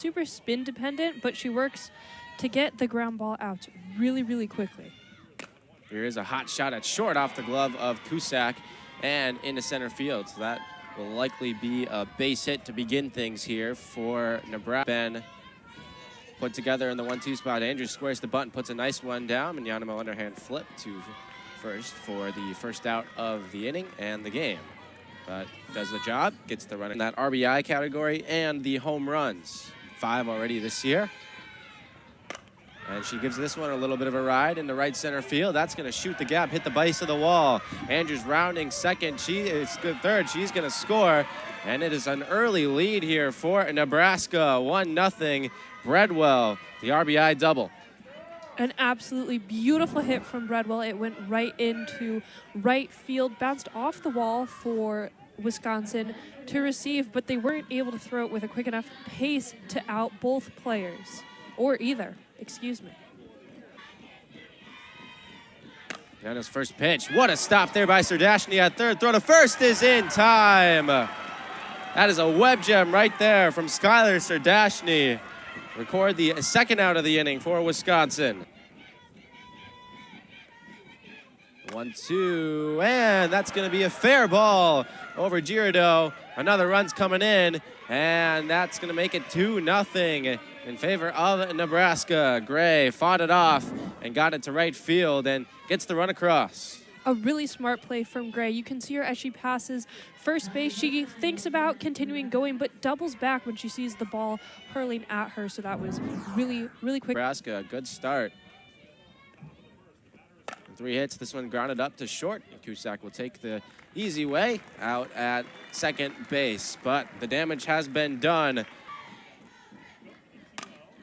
super spin dependent, but she works to get the ground ball out really, really quickly. Here is a hot shot at short off the glove of Cusack and into center field. So that will likely be a base hit to begin things here for Nebraska. Ben put together in the 1-2 spot. Andrews squares the bunt and puts a nice one down. Manyanimo underhand flip to first for the first out of the inning and the game. But does the job, gets the run in that RBI category and the home runs. 5 already this year. And she gives this one a little bit of a ride into right center field. That's going to shoot the gap, hit the base of the wall. Andrews rounding second. She is good third. She's going to score. And it is an early lead here for Nebraska. 1-0. Breadwell, the RBI double. An absolutely beautiful hit from Breadwell. It went right into right field, bounced off the wall for Wisconsin to receive, but they weren't able to throw it with a quick enough pace to out both players, or either. Excuse me. Deanna's first pitch. What a stop there by Serdashny at third. Throw to first is in time. That is a web gem right there from Skylar Serdashny. Record the second out of the inning for Wisconsin. 1-2, and that's going to be a fair ball over Girardeau. Another run's coming in, and that's going to make it 2-0 in favor of Nebraska. Gray fought it off and got it to right field and gets the run across. A really smart play from Gray. You can see her as she passes first base. She thinks about continuing going, but doubles back when she sees the ball hurling at her. So that was really, really quick. Nebraska, a good start. 3 hits, this one grounded up to short. Cusack will take the easy way out at second base, but the damage has been done.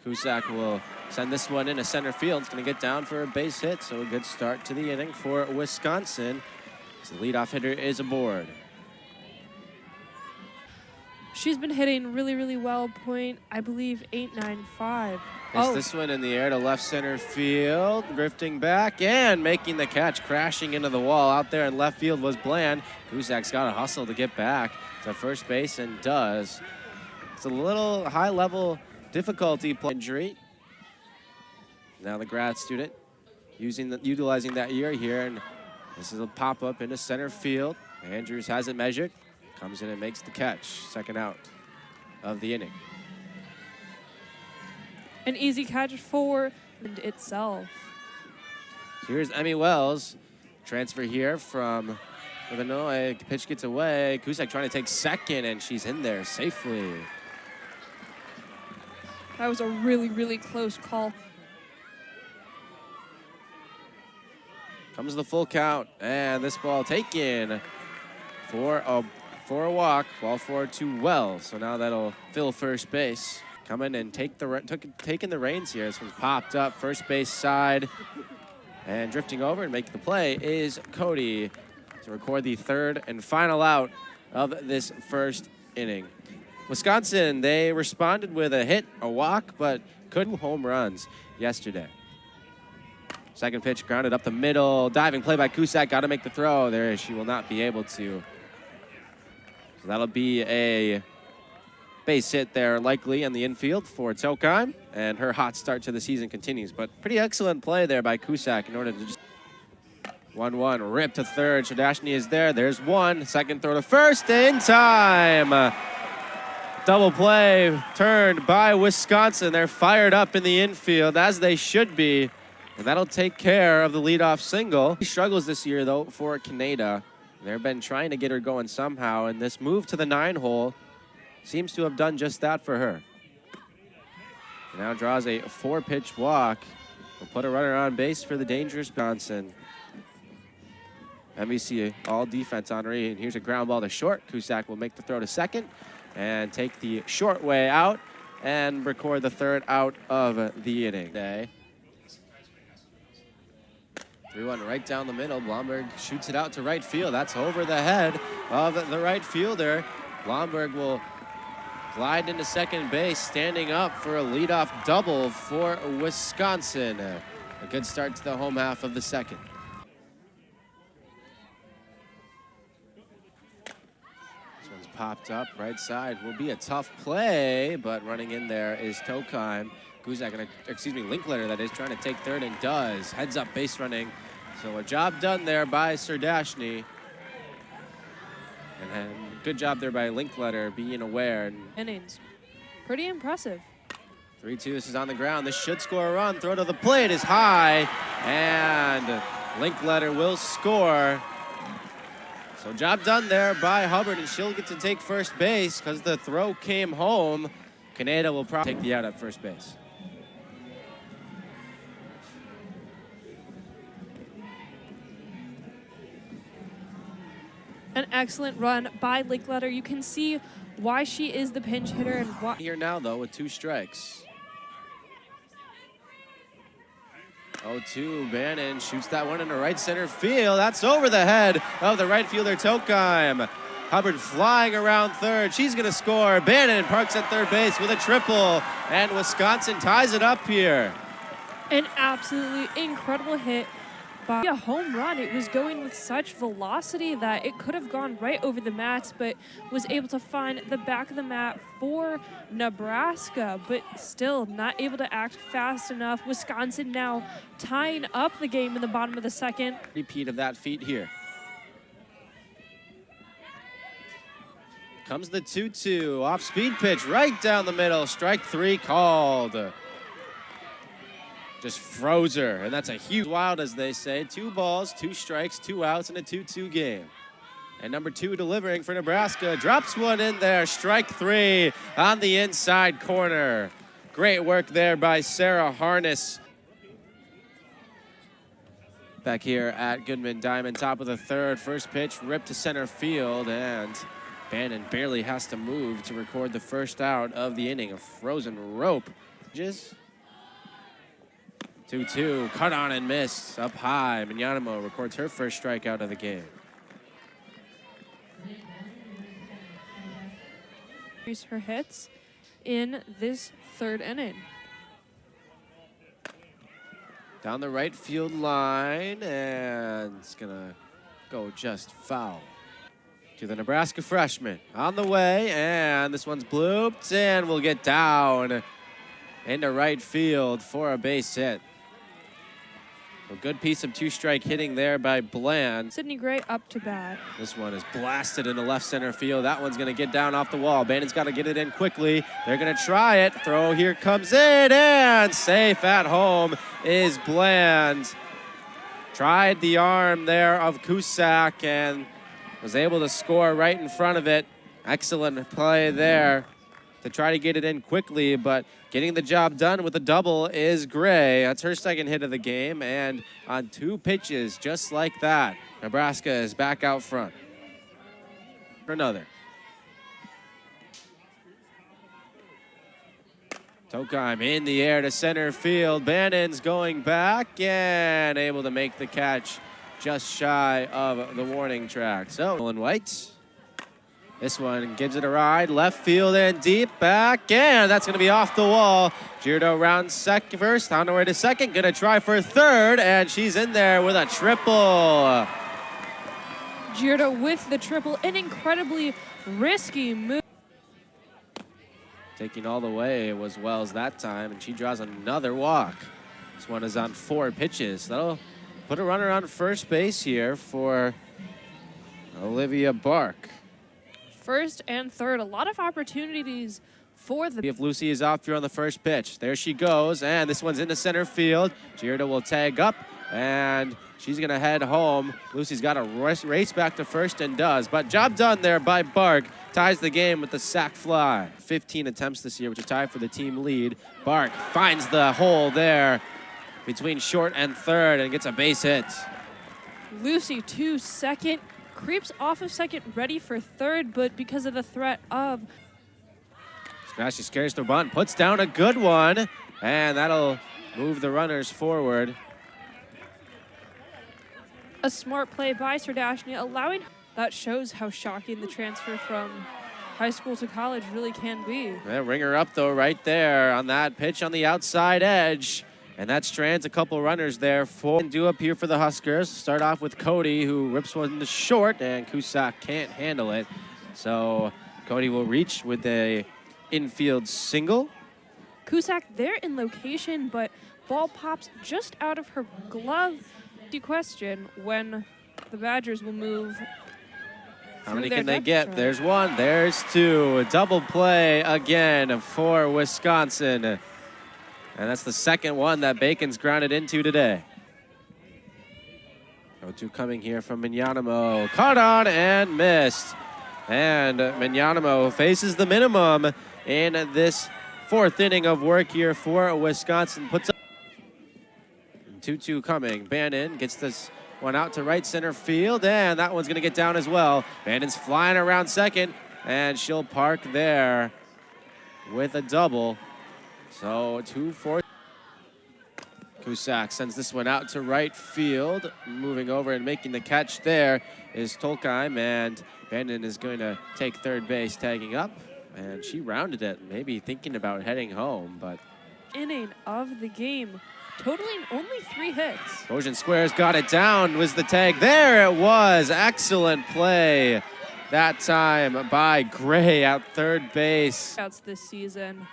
Cusack will send this one into center field. It's going to get down for a base hit, so a good start to the inning for Wisconsin. So the leadoff hitter is aboard. She's been hitting really, really well. Point, I believe, 895. Hits this one in the air to left center field, drifting back and making the catch, crashing into the wall. Out there in left field was Bland. Cusack's got to hustle to get back to first base and does. It's a little high-level difficulty play injury. Now the grad student utilizing that year here, and this is a pop-up into center field. Andrews has it measured, comes in and makes the catch. Second out of the inning. An easy catch for itself. So here's Emmy Wells, transfer here from Illinois. Pitch gets away. Cusack trying to take second, and she's in there safely. That was a really, really close call. Comes the full count, and this ball taken for a walk. Ball forward to Wells. So now that'll fill first base. Come in and taking the reins here. This one's popped up first base side, and drifting over and making the play is Cody to record the third and final out of this first inning. Wisconsin, they responded with a hit, a walk, but couldn't home runs yesterday. Second pitch grounded up the middle. Diving play by Cusack. Got to make the throw. There, she will not be able to. So that'll be a base hit there, likely in the infield for Tokheim. And her hot start to the season continues. But pretty excellent play there by Cusack in order to just 1-1. Rip to third. Serdashny is there. There's one. Second throw to first in time. Double play turned by Wisconsin. They're fired up in the infield, as they should be. And that'll take care of the leadoff single. He struggles this year, though, for Kaneda. They've been trying to get her going somehow, and this move to the 9-hole seems to have done just that for her. She now draws a 4-pitch walk. Will put a runner on base for the dangerous Wisconsin. NBC all defense on her, and here's a ground ball to short. Cusack will make the throw to second and take the short way out and record the third out of the inning. 3-1 right down the middle. Blomberg shoots it out to right field. That's over the head of the right fielder. Blomberg will glide into second base, standing up for a leadoff double for Wisconsin. A good start to the home half of the second. This one's popped up. Right side will be a tough play, but running in there is Tokheim. Linkletter, that is, trying to take third and does. Heads up base running. So a job done there by Serdashny. And then good job there by Linkletter being aware. Innings. Pretty impressive. 3-2, this is on the ground. This should score a run. Throw to the plate is high, and Linkletter will score. So job done there by Hubbard, and she'll get to take first base because the throw came home. Kaneda will probably take the out at first base. An excellent run by Linkletter. You can see why she is the pinch hitter and why. Here now, though, with 2 strikes. 0-2, Bannon shoots that one into right center field. That's over the head of the right fielder, Tokheim. Hubbard flying around third. She's going to score. Bannon parks at third base with a triple, and Wisconsin ties it up here. An absolutely incredible hit by a home run. It was going with such velocity that it could have gone right over the mats, but was able to find the back of the mat for Nebraska, but still not able to act fast enough. Wisconsin now tying up the game in the bottom of the second. Repeat of that feat here. Comes the 2-2, off-speed pitch right down the middle. Strike 3 called. Just froze her, and that's a huge wild, as they say. 2 balls, 2 strikes, 2 outs in a 2-2 game. And number 2 delivering for Nebraska, drops one in there. Strike 3 on the inside corner. Great work there by Sarah Harness. Back here at Goodman Diamond, top of the third. First pitch ripped to center field, and Bannon barely has to move to record the first out of the inning. A frozen rope. 2-2, cut on and missed up high. Mignanimo records her first strikeout of the game. Her hits in this third inning. Down the right field line, and it's gonna go just foul. To the Nebraska freshman on the way, and this one's blooped, and will get down into right field for a base hit. A good piece of 2-strike hitting there by Bland. Sydney Gray up to bat. This one is blasted into left center field. That one's going to get down off the wall. Bannon's got to get it in quickly. They're going to try it. Throw here comes in, and safe at home is Bland. Tried the arm there of Cusack and was able to score right in front of it. Excellent play there to try to get it in quickly, but getting the job done with a double is Gray. That's her second hit of the game, and on 2 pitches, just like that, Nebraska is back out front for another. Tokheim in the air to center field. Bannon's going back and able to make the catch just shy of the warning track. So, Nolan White. This one gives it a ride, left field and deep back, and that's going to be off the wall. Girdo rounds first, on her way to second, going to try for third, and she's in there with a triple. Girdo with the triple, an incredibly risky move. Taking all the way was Wells that time, and she draws another walk. This one is on 4 pitches. That'll put a runner on first base here for Olivia Bark. First and third, a lot of opportunities for the... If Lucy is off here on the first pitch. There she goes, and this one's into center field. Girda will tag up, and she's going to head home. Lucy's got to race back to first and does, but job done there by Bark. Ties the game with the sac fly. 15 attempts this year, which is tied for the team lead. Bark finds the hole there between short and third and gets a base hit. Lucy to second. Creeps off of second, ready for third, but because of the threat of... She scares the bunt, puts down a good one, and that'll move the runners forward. A smart play by Serdashny, allowing... That shows how shocking the transfer from high school to college really can be. Yeah, ring her up, though, right there on that pitch on the outside edge. And that strands a couple runners there. 4 do up here for the Huskers. Start off with Cody, who rips one to short, and Cusack can't handle it. So Cody will reach with a infield single. Cusack there in location, but ball pops just out of her glove. The question when the Badgers will move. How many can they get? There's one, there's two. A double play again for Wisconsin. And that's the second one that Bacon's grounded into today. 0-2 coming here from Mignanimo. Caught on and missed. And Mignanimo faces the minimum in this fourth inning of work here for Wisconsin. Puts up 2-2 coming. Bannon gets this one out to right center field, and that one's going to get down as well. Bannon's flying around second, and she'll park there with a double. So 2-4. Cusack sends this one out to right field. Moving over and making the catch there is Tolkheim, and Bannon is going to take third base, tagging up. And she rounded it, maybe thinking about heading home, but... Inning of the game, totaling only 3 hits. Bojan Squares got it down, was the tag. There it was, excellent play that time by Gray at third base. Outs this season.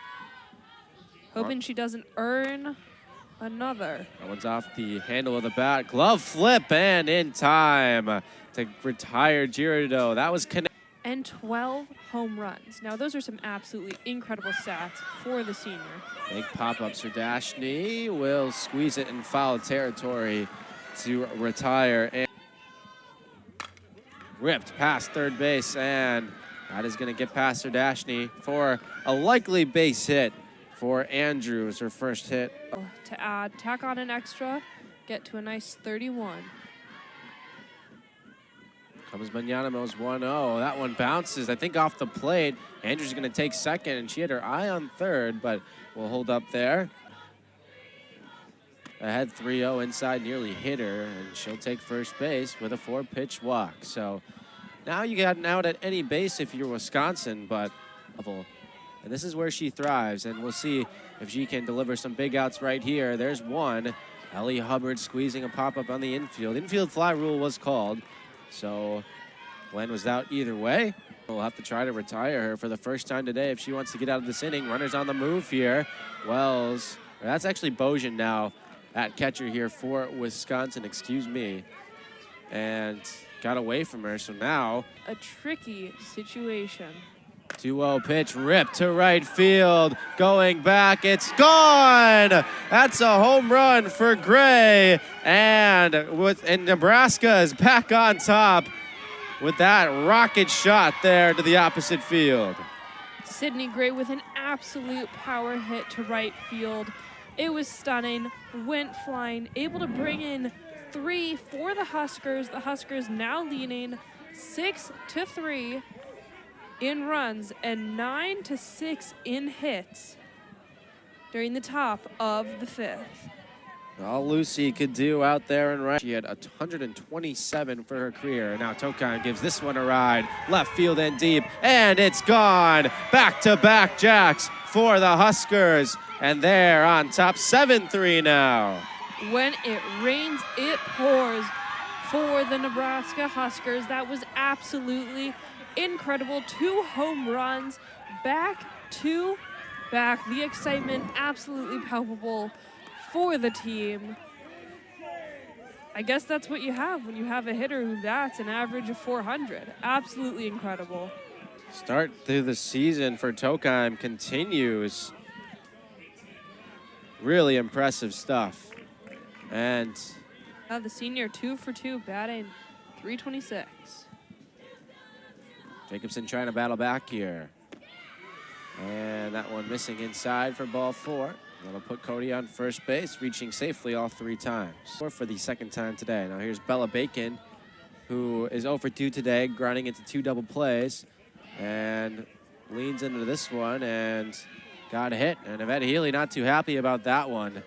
Hoping she doesn't earn another. That one's off the handle of the bat. Glove flip and in time to retire Girardeau. That was connected. And 12 home runs. Now, those are some absolutely incredible stats for the senior. Big pop-up. Serdashny will squeeze it in foul territory to retire. And ripped past third base, and that is going to get past Serdashny for a likely base hit for Andrews, her first hit. To add, tack on an extra, get to a nice 31. Comes Mignanimo's 1-0. That one bounces, I think, off the plate. Andrews is going to take second, and she had her eye on third, but will hold up there. Ahead 3-0 inside, nearly hit her, and she'll take first base with a 4-pitch walk. So now you got an out at any base if you're Wisconsin, but and this is where she thrives, and we'll see if she can deliver some big outs right here. There's one. Ellie Hubbard squeezing a pop-up on the infield. Infield fly rule was called. So Glenn was out either way. We'll have to try to retire her for the first time today if she wants to get out of this inning. Runners on the move here. Wells, that's actually Bojan now at catcher here for Wisconsin, excuse me. And got away from her, so now. A tricky situation. 2-0 pitch, ripped to right field. Going back, it's gone! That's a home run for Gray. And Nebraska is back on top with that rocket shot there to the opposite field. Sydney Gray with an absolute power hit to right field. It was stunning, went flying, able to bring in 3 for the Huskers. The Huskers now leading 6-3 in runs and 9-6 in hits during the top of the 5th. All Lucy could do out there and right. She had 127 for her career. Now Tolkheim gives this one a ride. Left field and deep, and it's gone. Back-to-back jacks for the Huskers, and they're on top 7-3 now. When it rains, it pours for the Nebraska Huskers. That was absolutely incredible. 2 home runs, back to back. The excitement absolutely palpable for the team. I guess that's what you have when you have a hitter who bats an average of 400. Absolutely incredible. Start through the season for Tolkheim continues. Really impressive stuff. And now the senior 2 for 2, batting .326. Jacobson trying to battle back here. And that one missing inside for ball 4. That'll put Cody on first base, reaching safely all 3 times. For the second time today. Now here's Bella Bacon, who is 0 for 2 today, grinding into 2 double plays. And leans into this one and got a hit. And Yvette Healy not too happy about that one.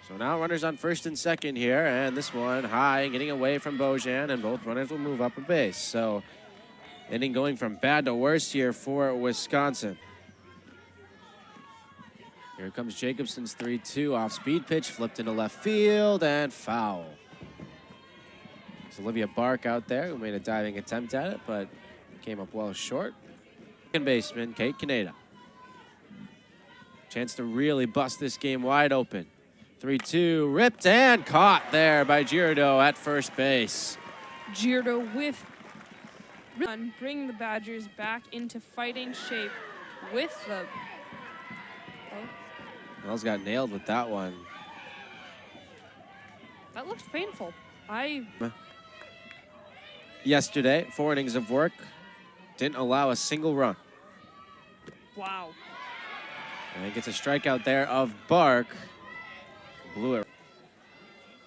So now runners on first and second here, and this one high and getting away from Bojan, and both runners will move up a base. So inning going from bad to worse here for Wisconsin. Here comes Jacobson's 3-2 off speed pitch, flipped into left field and foul. It's Olivia Bark out there who made a diving attempt at it, but came up well short. Second baseman, Kate Kaneda. Chance to really bust this game wide open. 3-2, ripped and caught there by Girardeau at first base. Girardeau with run, bring the Badgers back into fighting shape with the... Oh, Wells got nailed with that one. that looked painful. Yesterday, 4 innings of work, didn't allow a single run. Wow. And he gets a strikeout there of Bark. Blew it.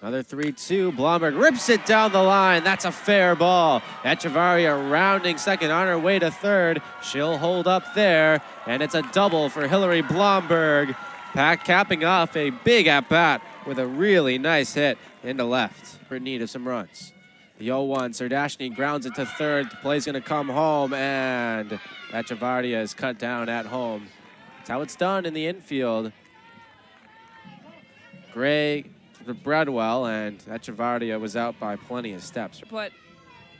Another 3-2. Blomberg rips it down the line. That's a fair ball. Echevarria rounding second on her way to third. She'll hold up there, and it's a double for Hillary Blomberg. Capping off a big at-bat with a really nice hit into left for need of some runs. The 0-1, Sardashny grounds it to third. The play's going to come home, and Echevarria is cut down at home. That's how it's done in the infield. Gray to Bradwell, and Echevarria was out by plenty of steps. But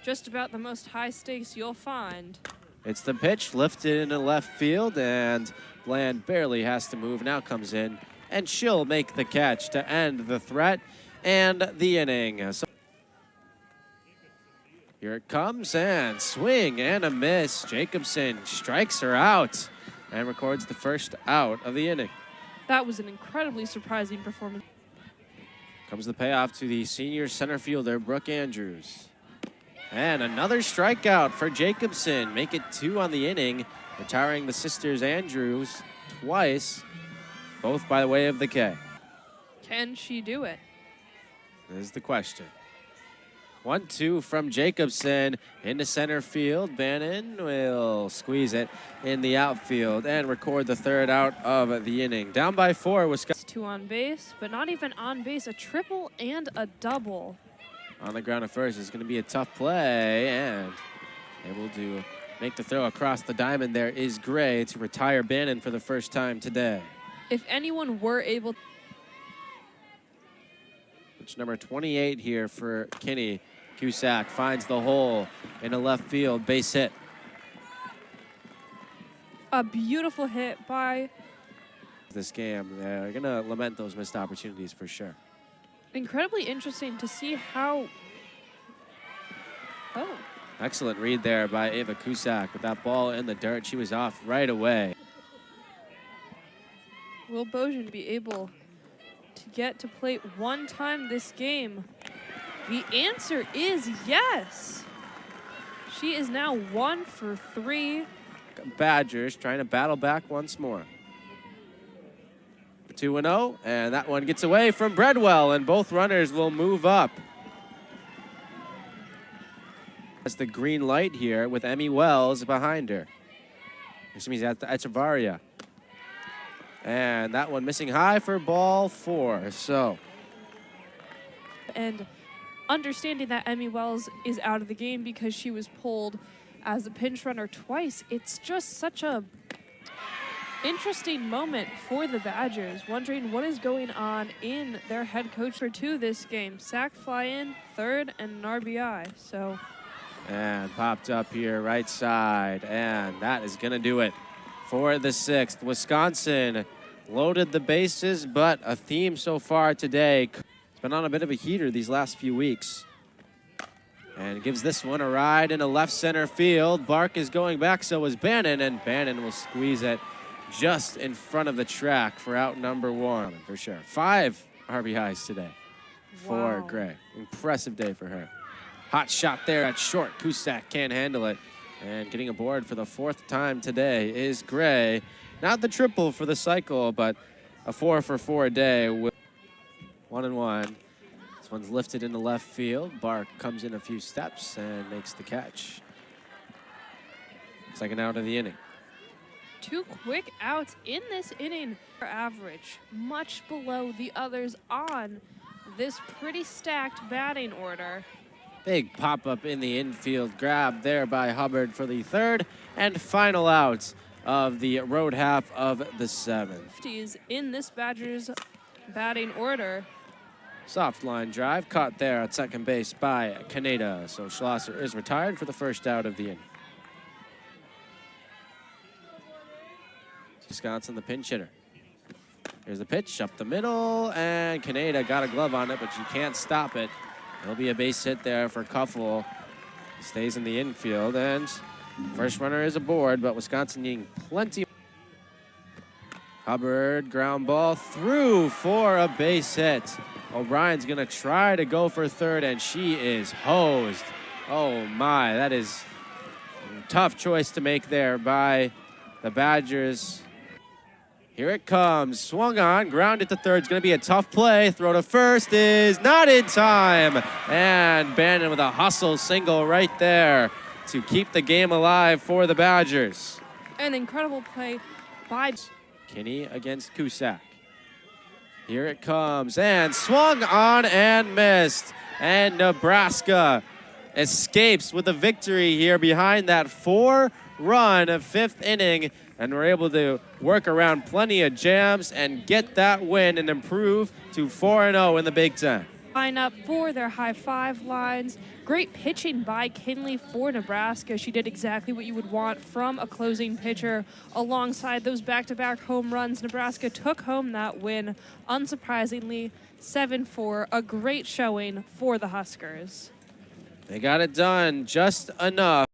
just about the most high stakes you'll find. It's the pitch, lifted into left field, and Bland barely has to move. Now comes in, and she'll make the catch to end the threat and the inning. So here it comes, and swing and a miss. Jacobson strikes her out and records the first out of the inning. That was an incredibly surprising performance. Comes the payoff to the senior center fielder, Brooke Andrews. And another strikeout for Jacobson. Make it 2 on the inning, retiring the sisters Andrews twice, both by way of the K. Can she do it? Is the question. 1-2 from Jacobson into center field. Bannon will squeeze it in the outfield and record the third out of the inning. Down by 4, Wisconsin. 2 on base, but not even on base. A triple and a double. On the ground at first is going to be a tough play, and able to make the throw across the diamond there is Gray to retire Bannon for the first time today. If anyone were able... Which number 28 here for Kinney. Cusack finds the hole in the left field, base hit. A beautiful hit by... This game, they're going to lament those missed opportunities for sure. Incredibly interesting to see how... Oh. Excellent read there by Ava Cusack with that ball in the dirt. She was off right away. Will Bojan be able to get to plate one time this game? The answer is yes. She is now 1 for 3. Badgers trying to battle back once more. 2-0, and that one gets away from Bradwell, and both runners will move up. That's the green light here with Emmy Wells behind her. Which means that's Echevarria. And that one missing high for ball 4. So. And understanding that Emmy Wells is out of the game because she was pulled as a pinch runner twice, it's just such a interesting moment for the Badgers, wondering what is going on in their head coach for 2 this game. Sack, fly in, third, and an RBI. So. And popped up here right side, and that is going to do it for the 6th. Wisconsin loaded the bases, but a theme so far today. It's been on a bit of a heater these last few weeks. And gives this one a ride into left center field. Bark is going back, so is Bannon, and Bannon will squeeze it just in front of the track for out number 1, for sure. 5 RBIs today for Gray. Impressive day for her. Hot shot there at short. Cusack can't handle it. And getting aboard for the 4th time today is Gray. Not the triple for the cycle, but a 4 for 4 day. 1-1. This one's lifted into left field. Bark comes in a few steps and makes the catch. Second out of the inning. 2 quick outs in this inning. Average, much below the others on this pretty stacked batting order. Big pop-up in the infield, grab there by Hubbard for the 3rd and final out of the road half of the 7th. In this Badgers batting order. Soft line drive, caught there at second base by Kaneda. So Schlosser is retired for the first out of the inning. Wisconsin, the pinch hitter. Here's the pitch up the middle, and Kaneda got a glove on it, but you can't stop it. There'll be a base hit there for Kuffel. Stays in the infield, and first runner is aboard, but Wisconsin needing plenty. Hubbard, ground ball through for a base hit. O'Brien's gonna try to go for third, and she is hosed. Oh my, that is a tough choice to make there by the Badgers. Here it comes, swung on, grounded to third. It's gonna be a tough play. Throw to first is not in time. And Bannon with a hustle single right there to keep the game alive for the Badgers. An incredible play by Kinney against Cusack. Here it comes, and swung on and missed. And Nebraska escapes with a victory here behind that 4-run fifth inning. And we're able to work around plenty of jams and get that win and improve to 4-0 in the Big Ten. Line up for their high five lines. Great pitching by Kinley for Nebraska. She did exactly what you would want from a closing pitcher. Alongside those back-to-back home runs, Nebraska took home that win, unsurprisingly, 7-4. A great showing for the Huskers. They got it done just enough.